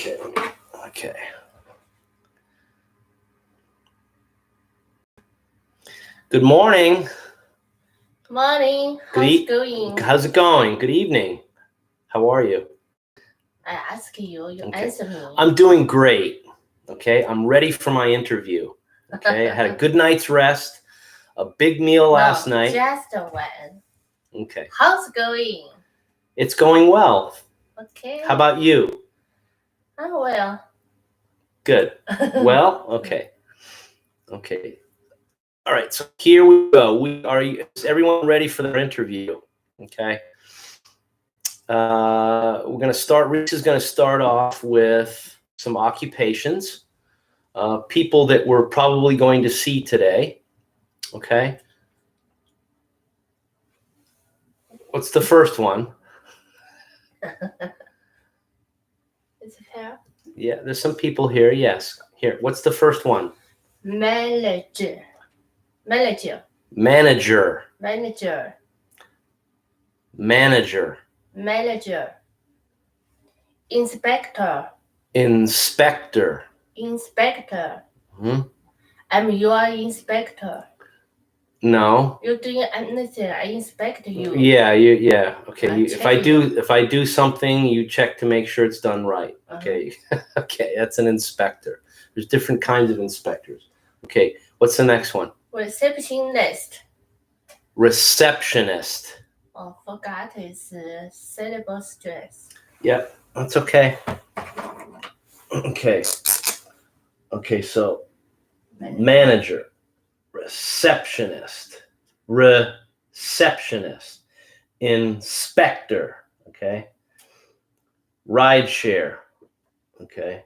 Okay. Okay. Good morning. Morning. How's it going? Good evening. How are you? I ask you, you Okay. answer me. I'm doing great. Okay. I'm ready for my interview. Okay. I had a good night's rest, a big meal last night. Just one. Okay. How's it going? It's going well. Okay. How about you? I'm well. Good. Well, okay. Okay. All right. So here we go. Is everyone ready for their interview? Okay. We're going to start. Rich is going to start off with some occupations, people that we're probably going to see today. Okay. What's the first one? Is it fair? Yeah, there's some people here. Yes. Here. What's the first one? Manager. Manager. Manager. Manager. Manager. Inspector. Inspector. Inspector. Hmm? I'm your inspector. No. You're doing anything, I inspect you. Yeah. Yeah. Okay. I If I do something, you check to make sure it's done right. Okay. Okay. That's an inspector. There's different kinds of inspectors. Okay. What's the next one? Receptionist. Receptionist. Oh, forgot is syllable stress. Yep. That's okay. Okay. Okay. So manager, receptionist, inspector. Okay. Ride share. Okay.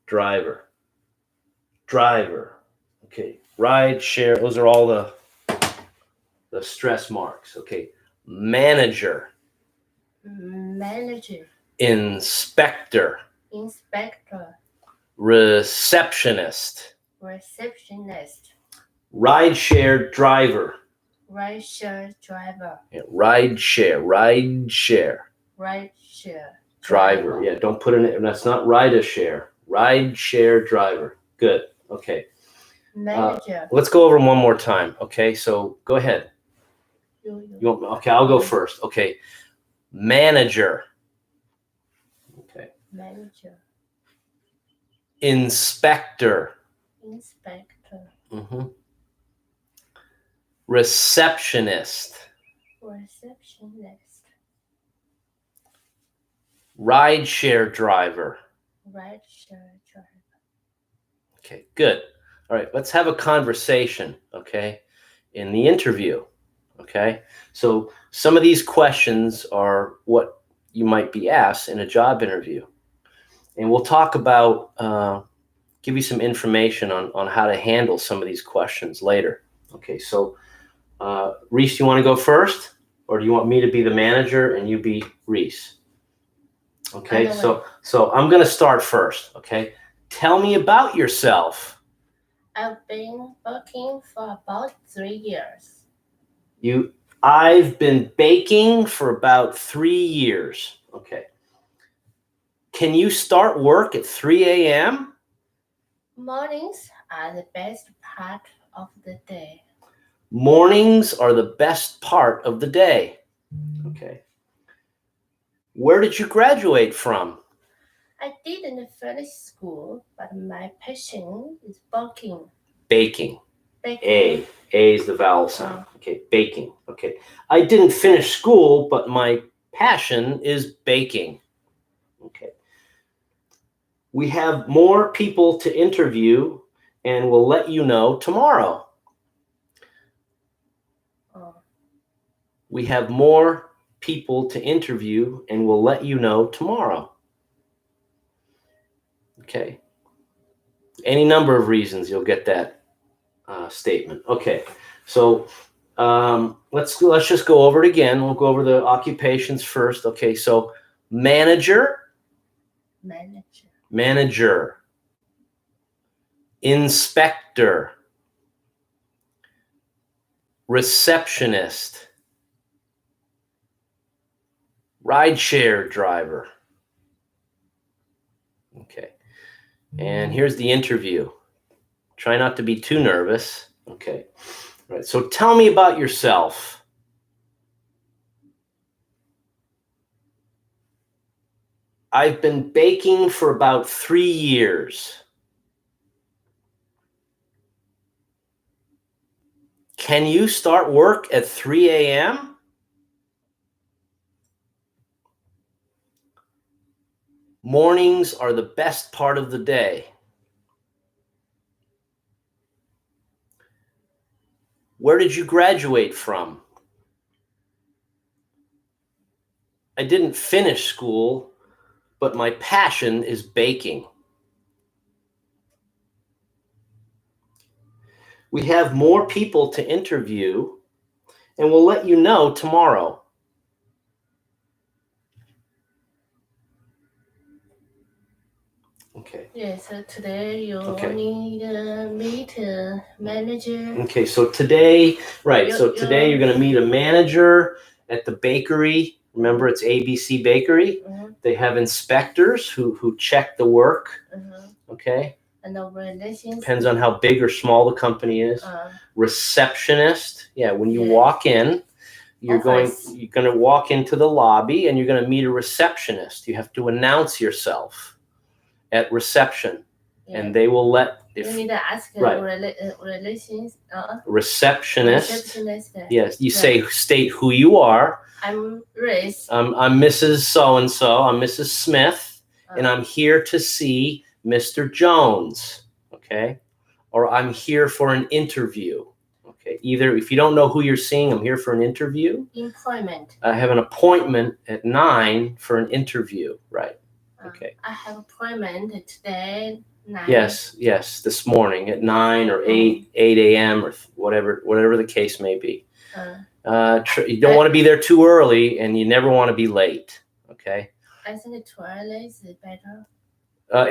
Driver. Okay. Ride share. Those are all the stress marks. Okay. Manager. Inspector. Receptionist. Ride share driver. Yeah, ride share. Driver. Yeah, don't put in it. That's not ride a share. Ride share driver. Good. Okay. Manager. Let's go over them one more time. Okay, so go ahead. Okay, I'll go first. Okay. Manager. Okay. Manager. Inspector. Mm-hmm. Receptionist. Ride share driver. Okay, good. All right, let's have a conversation, okay, in the interview, okay? So some of these questions are what you might be asked in a job interview. And we'll talk about, give you some information on how to handle some of these questions later. Okay, so Reese, you want to go first? Or do you want me to be the manager and you be Reese? Okay, so I'm going to start first, okay? Tell me about yourself. I've been working for about 3 years. I've been baking for about 3 years. Okay. Can you start work at 3 a.m.? Mornings are the best part of the day. Mornings are the best part of the day. Okay. Where did you graduate from? I didn't finish school, but my passion is baking. Baking. A is the vowel sound. Okay, baking. Okay. I didn't finish school, but my passion is baking. Okay. We have more people to interview, and we'll let you know tomorrow. We have more people to interview, and we'll let you know tomorrow. Okay. Any number of reasons you'll get that statement. Okay. So let's just go over it again. We'll go over the occupations first. Okay. So manager. Inspector. Receptionist. Rideshare driver. Okay. And here's the interview. Try not to be too nervous. Okay. All right. So tell me about yourself. I've been baking for about 3 years. Can you start work at 3 a.m.? Mornings are the best part of the day. Where did you graduate from? I didn't finish school, but my passion is baking. We have more people to interview, and we'll let you know tomorrow. Okay. Yeah, so today you Okay. need to meet a manager. Okay, so today, right, You- so today you're going to meet a manager at the bakery. Remember, it's ABC Bakery. Mhm, They have inspectors who check the work, mhm. okay? And the relations. Depends on how big or small the company is. Receptionist, yeah, when you walk in, you're going to walk into the lobby and you're going to meet a receptionist. You have to announce yourself at reception, and they will let you need to ask relations. Receptionist. Receptionist. Yes, you state who you are. I'm Grace. I'm Mrs. So and so. I'm Mrs. Smith, and I'm here to see Mr. Jones. Okay, or I'm here for an interview. Okay, either if you don't know who you're seeing, I'm here for an interview. Employment. I have an appointment at 9 for an interview. Right. Okay. I have appointment today. 9. Yes, this morning at 9 or 8 a.m. or whatever the case may be. You don't want to be there too early, and you never want to be late. Okay. I think 2 early is better.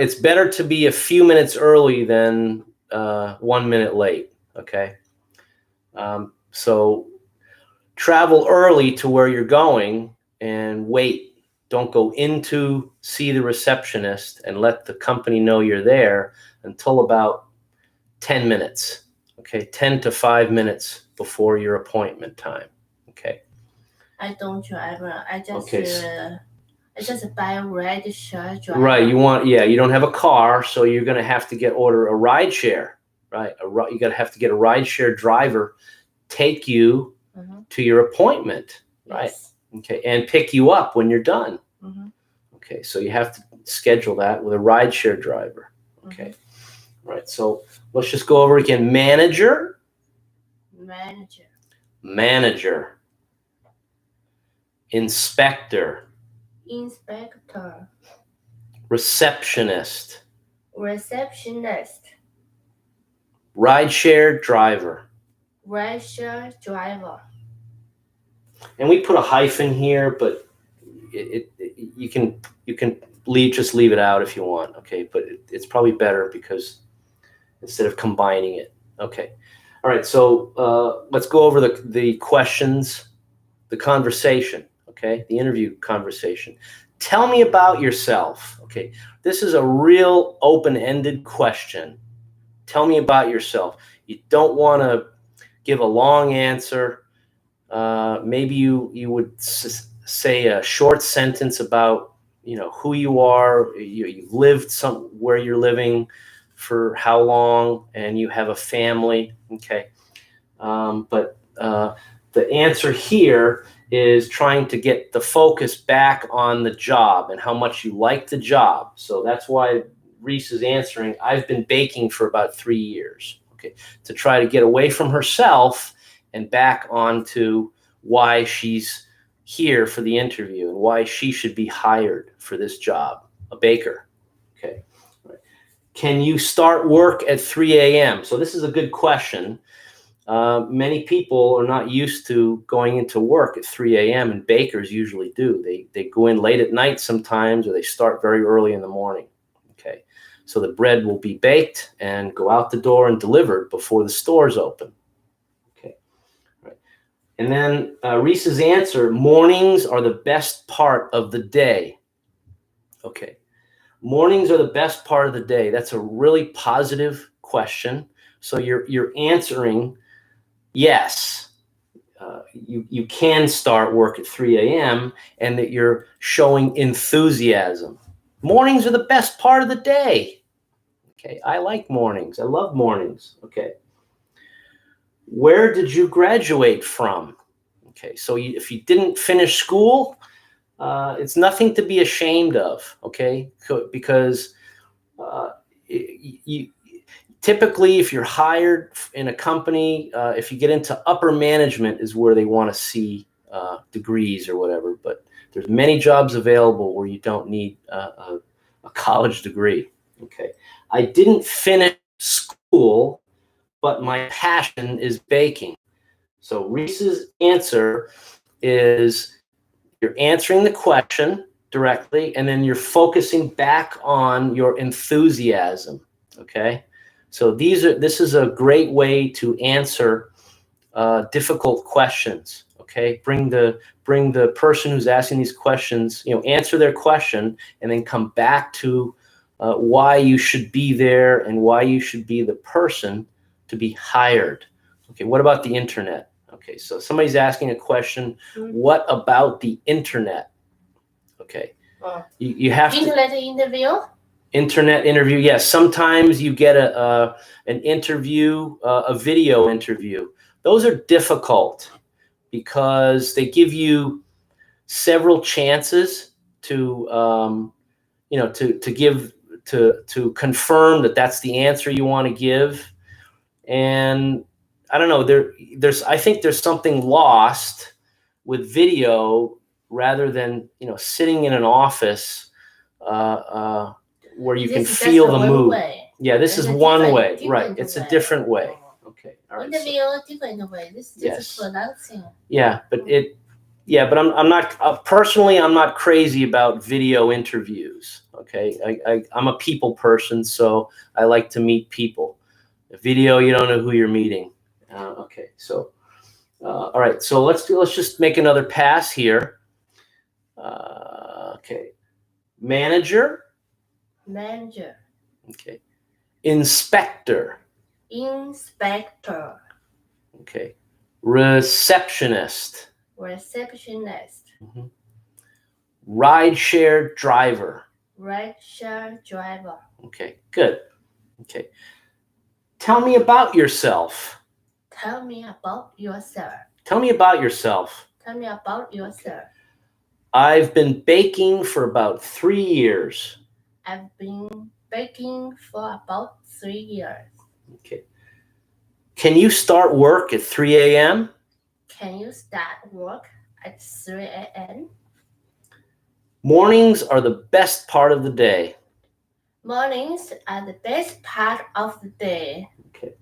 It's better to be a few minutes early than 1 minute late. Okay. So travel early to where you're going and wait. Don't go in to see the receptionist and let the company know you're there until about 10 minutes. Okay, 10 to 5 minutes before your appointment time. Okay. I don't drive. I just buy a ride share driver. Right, you don't have a car, so you're going to have to order a ride share, right? You got to have to get a ride share driver take you to your appointment, right? Yes. Okay, and pick you up when you're done. Okay, so you have to schedule that with a ride share driver. Okay. Right, so let's just go over again. Manager. Inspector. Receptionist. Ride share driver. And we put a hyphen here, but you can just leave it out if you want. Okay, but it's probably better because instead of combining it. Okay. All right. So let's go over the questions, the conversation. Okay. The interview conversation. Tell me about yourself. Okay. This is a real open-ended question. Tell me about yourself. You don't want to give a long answer. Maybe you would say a short sentence about who you are. You've lived where you're living for how long, and you have a family. Okay. But the answer here is trying to get the focus back on the job and how much you like the job. So that's why Reese is answering, I've been baking for about 3 years. Okay. To try to get away from herself and back onto why she's here for the interview and why she should be hired for this job, a baker. Okay. Can you start work at 3 a.m.? So this is a good question. Many people are not used to going into work at 3 a.m. and bakers usually do. They go in late at night sometimes, or they start very early in the morning. Okay. So the bread will be baked and go out the door and delivered before the stores open. Okay. Right. And then Reese's answer, mornings are the best part of the day. Okay. Mornings are the best part of the day. That's a really positive question. So you're answering yes. You can start work at 3 a.m. and that you're showing enthusiasm. Mornings are the best part of the day. Okay, I like mornings. I love mornings. Okay. Where did you graduate from? Okay, so if you didn't finish school, it's nothing to be ashamed of, okay? Because you typically, if you're hired in a company, if you get into upper management is where they want to see degrees or whatever, but there's many jobs available where you don't need a college degree, okay? I didn't finish school, but my passion is baking. So Reese's answer is you're answering the question directly, and then you're focusing back on your enthusiasm, okay? So this is a great way to answer difficult questions, okay? Bring the person who's asking these questions, answer their question, and then come back to why you should be there and why you should be the person to be hired. Okay, what about the internet? Okay, so somebody's asking a question, what about the internet? Okay, you have to. Internet interview? Internet interview, yes. Sometimes you get an interview, a video interview. Those are difficult because they give you several chances to, to confirm that that's the answer you want to give. And I don't know, I think there's something lost with video rather than, sitting in an office where you can feel the mood. Yeah, this is one way, right? It's a different way. Okay, all right. Interview different way. This is pronouncing. Yeah, but I'm not personally. I'm not crazy about video interviews. Okay, I'm a people person, so I like to meet people. Video, you don't know who you're meeting. Okay, so all right, so let's just make another pass here. Okay, manager. Okay, inspector. Okay, receptionist. Mm-hmm. Rideshare driver. Okay, good. Okay. Tell me about yourself. Okay. I've been baking for about 3 years. Okay. Can you start work at 3 a.m.? Mornings are the best part of the day. Okay.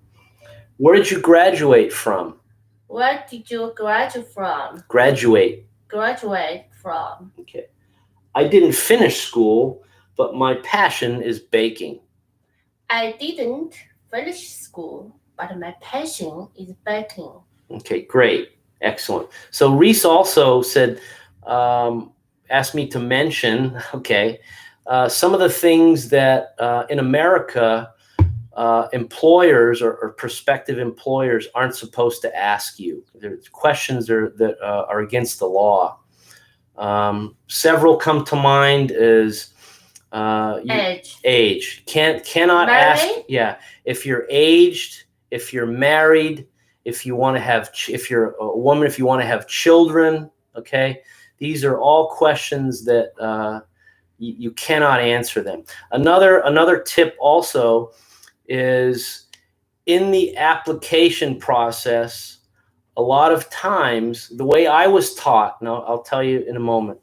Where did you graduate from? Graduate from. Okay. I didn't finish school, but my passion is baking. I didn't finish school, but my passion is baking. Okay, great. Excellent. So Reese also said, asked me to mention, some of the things that in America, employers or prospective employers aren't supposed to ask you. There's questions that are against the law. Several come to mind is age. Cannot married? Ask. Yeah, if you're aged, if you're married, if you want to have, if you're a woman, if you want to have children. Okay, these are all questions that you cannot answer them. Another tip also is in the application process. A lot of times, the way I was taught, and I'll tell you in a moment.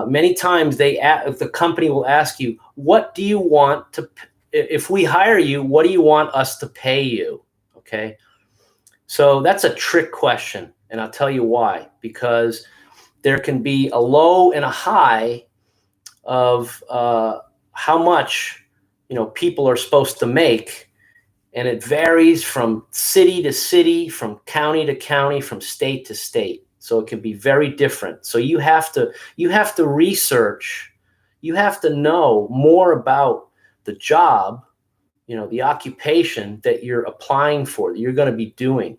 Many times the company will ask you, what do you want to, if we hire you, what do you want us to pay you? Okay. So that's a trick question. And I'll tell you why, because there can be a low and a high of how much, people are supposed to make. And it varies from city to city, from county to county, from state to state. So it can be very different. So you have to research you have to know more about the job, the occupation that you're applying for, that you're going to be doing.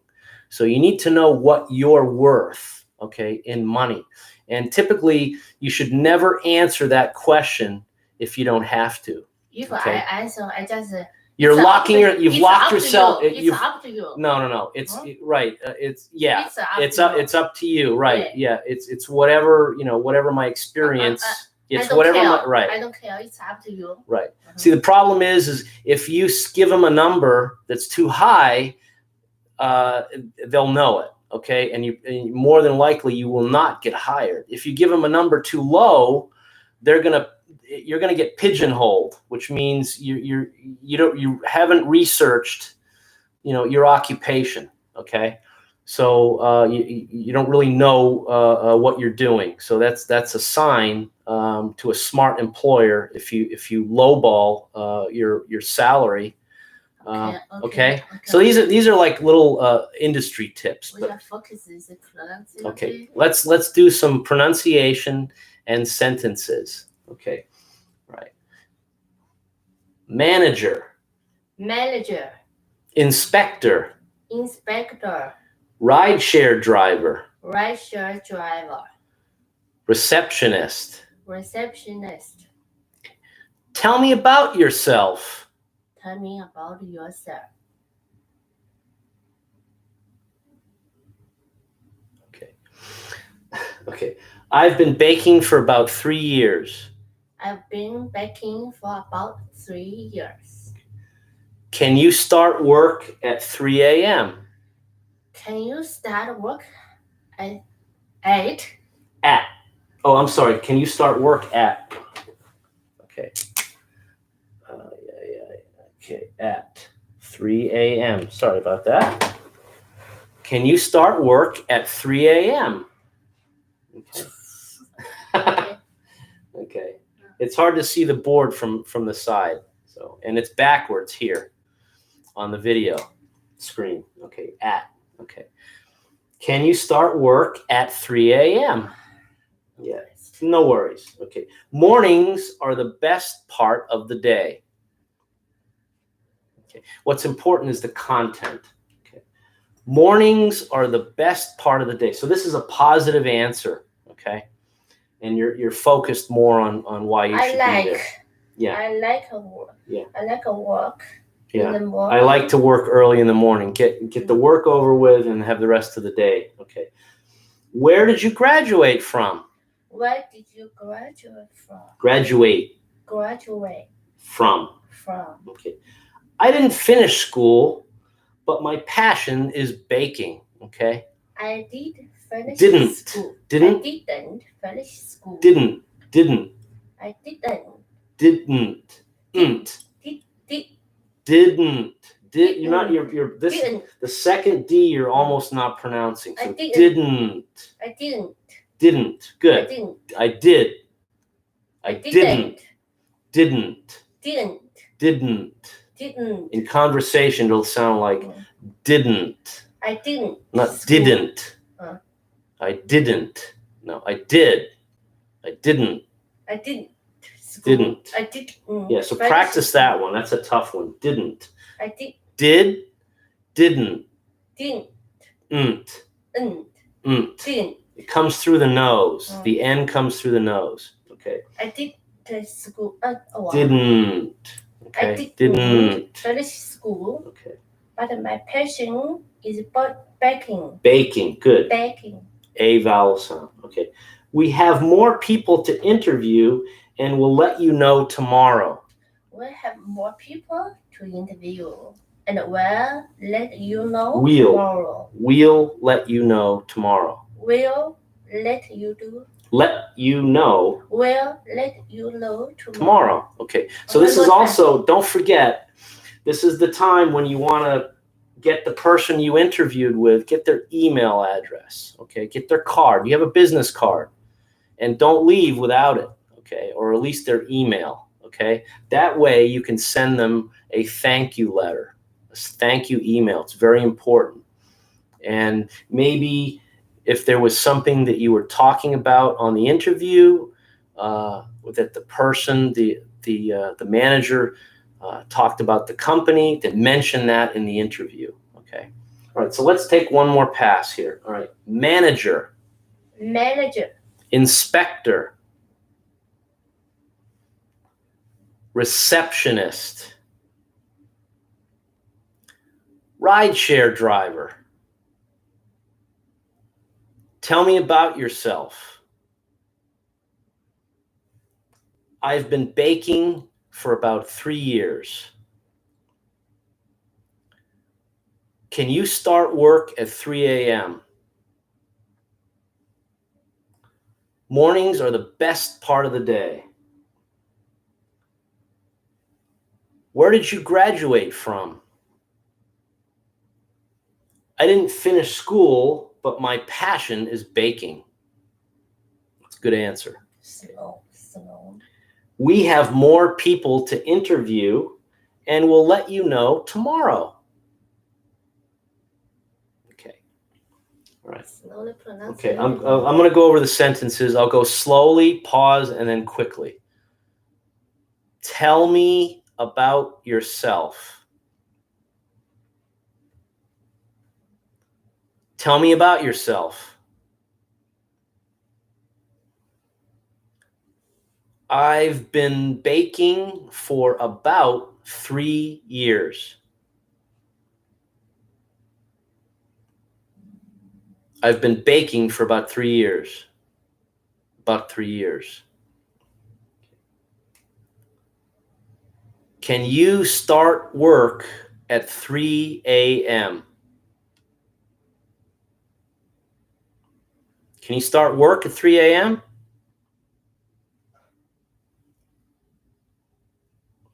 So you need to know what you're worth, okay, in money. And typically, you should never answer that question if you don't have to. If okay? I answer, I just You've locked yourself. It's up to you. No. It's right. It's It's up to you. Right. Yeah. It's whatever, whatever my experience. It's whatever right. I don't care. It's up to you. Right. See, the problem is if you give them a number that's too high, they'll know it. Okay. And you more than likely you will not get hired. If you give them a number too low, you're gonna get pigeonholed, which means you haven't researched, your occupation. Okay. So you don't really know what you're doing. So that's a sign to a smart employer if you lowball your salary. Okay. So these are like little industry tips. But focus is pronunciation. Okay. Let's do some pronunciation and sentences. Okay. Right. Manager. Inspector. Rideshare driver. Receptionist. Tell me about yourself. Okay. I've been baking for about 3 years. Can you start work at 3 a.m.? Can you start work at 8? Oh, I'm sorry. Can you start work at? Okay. Okay. At 3 a.m. Sorry about that. Can you start work at 3 a.m.? Okay. Okay. It's hard to see the board from the side. So, and it's backwards here on the video screen. Okay. Okay. Can you start work at 3 a.m.? Yeah. No worries. Okay. Mornings are the best part of the day. Okay. What's important is the content. Okay. Mornings are the best part of the day. So this is a positive answer. Okay. And you're focused more on why you should be there. Yeah. I like a work. Yeah. I like a work. Yeah. In the morning. I like to work early in the morning. Get the work over with and have the rest of the day. Okay. Where did you graduate from? Where did you graduate from? Graduate. From. Okay. I didn't finish school, but my passion is baking. Okay. I did finish school. Didn't. I didn't finish school. Didn't. I didn't. Didn't. You're not. You're this. Didn't. The second D you're almost not pronouncing. So I didn't. Didn't. Good. I did. I didn't. In conversation, it'll sound like didn't. I didn't. Not school. didn't. I didn't. No, I did. I didn't. School. Didn't. I did. Yeah, so practice that one. That's a tough one. Didn't. I did. Didn't. Didn't. It comes through the nose. The N comes through the nose. Okay. I did the school. Didn't. Okay. I didn't finish school. Okay. But my passion is baking. Baking. Good. Baking. A vowel sound. Okay. We have more people to interview, and we'll let you know tomorrow. We have more people to interview, and we'll let you know tomorrow. We'll let you know tomorrow. We'll let you know tomorrow. Okay. So this is also, don't forget, this is the time when you want to get the person you interviewed with, get their email address. Okay. Get their card. You have a business card, and don't leave without it. Okay. Or at least their email. Okay. That way you can send them a thank you letter, a thank you email. It's very important. And maybe if there was something that you were talking about on the interview, that the person, the manager talked about the company, that mentioned that in the interview. Okay. All right. So let's take one more pass here. All right. Manager. Manager. Inspector. Receptionist. Rideshare driver. Tell me about yourself. I've been baking for about 3 years. Can you start work at 3 a.m.? Mornings are the best part of the day. Where did you graduate from? I didn't finish school, but my passion is baking. That's a good answer. Slow. We have more people to interview, and we'll let you know tomorrow. Okay. All right. Slowly pronounce. Okay. I'm going to go over the sentences. I'll go slowly, pause, and then quickly. Tell me about yourself. Tell me about yourself. I've been baking for about 3 years. I've been baking for about 3 years. About 3 years. Can you start work at 3 a.m.? Can you start work at 3 a.m.?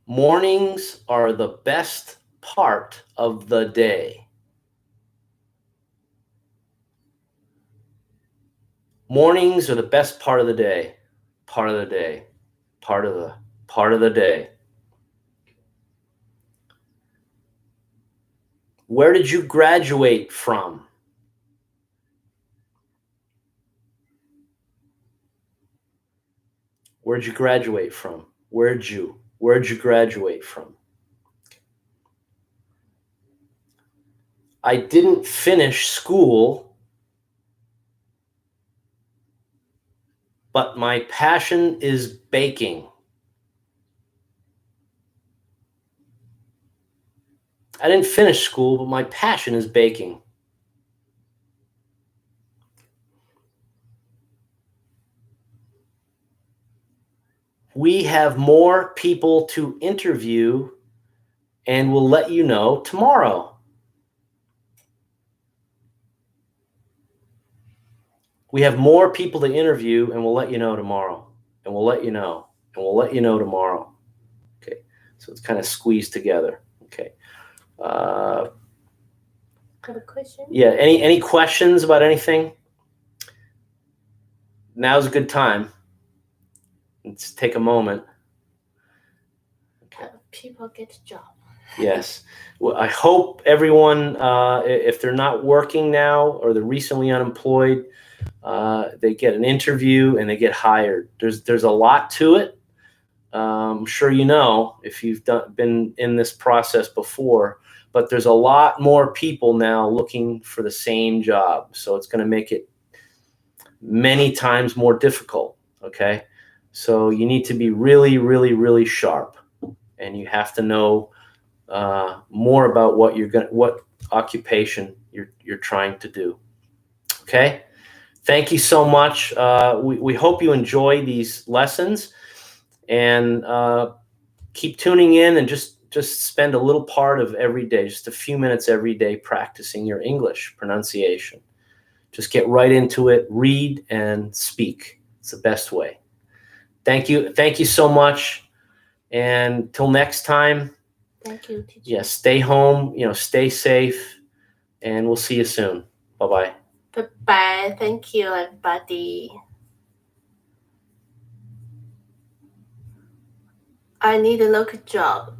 Mornings are the best part of the day. Mornings are the best part of the day. Part of the day. Part of the day. Where did you graduate from? Where'd you graduate from? Where'd you graduate from? I didn't finish school, but my passion is baking. I didn't finish school, but my passion is baking. We have more people to interview, and we'll let you know tomorrow. We have more people to interview, and we'll let you know tomorrow. And we'll let you know. And we'll let you know tomorrow. Okay. So it's kind of squeezed together. Okay. Have a question? Yeah. Any questions about anything? Now's a good time. Let's take a moment. Okay. People get a job. Yes. Well, I hope everyone, if they're not working now or they're recently unemployed, they get an interview and they get hired. There's a lot to it. I'm sure you know if you've been in this process before, but there's a lot more people now looking for the same job. So it's going to make it many times more difficult. Okay. So you need to be really, really, really sharp, and you have to know more about what occupation you're trying to do. Okay. Thank you so much. We hope you enjoy these lessons, and keep tuning in, and just spend a little part of every day, just a few minutes every day, practicing your English pronunciation. Just get right into it, read and speak. It's the best way. Thank you so much, and till next time. Thank you, teacher. Yeah, stay home, stay safe, and we'll see you soon. Bye-bye. Bye-bye. Thank you, everybody. I need to look a job.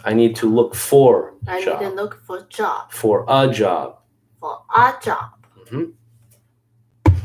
I need to look for a I job. need to look for a job. For a job. For a job. Mm-hmm.